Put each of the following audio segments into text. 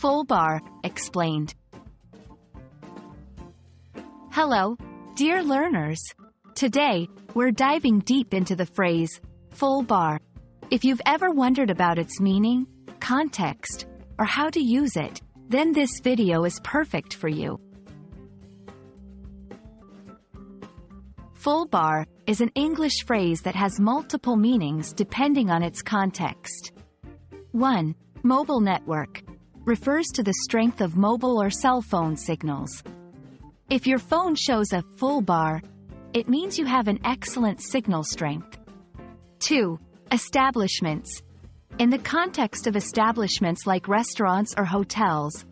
Full bar, explained. Hello, dear learners. Today, we're diving deep into the phrase, full bar. If you've ever wondered about its meaning, context, or how to use it, then this video is perfect for you. Full bar is an English phrase that has multiple meanings depending on its context. 1. Mobile network refers to the strength of mobile or cell phone signals. If your phone shows a full bar, it means you have an excellent signal strength. 2. Establishments. In the context of establishments like restaurants or hotels,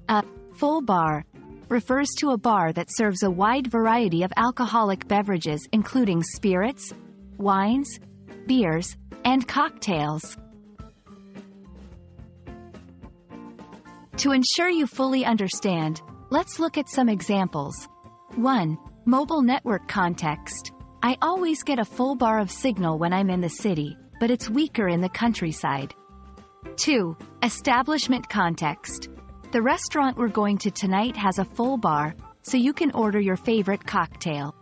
a full bar refers to a bar that serves a wide variety of alcoholic beverages including spirits, wines, beers, and cocktails. To ensure you fully understand, let's look at some examples. 1. Mobile network context. I always get a full bar of signal when I'm in the city, but it's weaker in the countryside. 2. Establishment context. The restaurant we're going to tonight has a full bar, so you can order your favorite cocktail.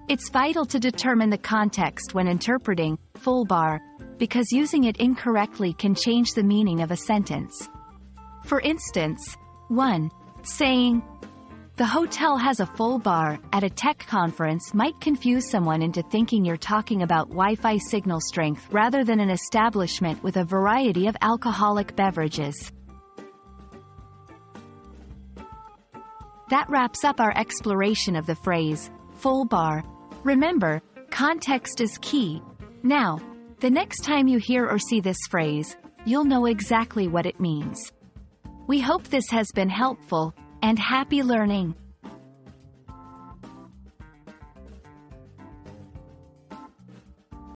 It's vital to determine the context when interpreting full bar, because using it incorrectly can change the meaning of a sentence. For instance, 1. Saying, "The hotel has a full bar" at a tech conference might confuse someone into thinking you're talking about Wi-Fi signal strength rather than an establishment with a variety of alcoholic beverages. That wraps up our exploration of the phrase, full bar. Remember, context is key. Now, the next time you hear or see this phrase, you'll know exactly what it means. We hope this has been helpful, and happy learning!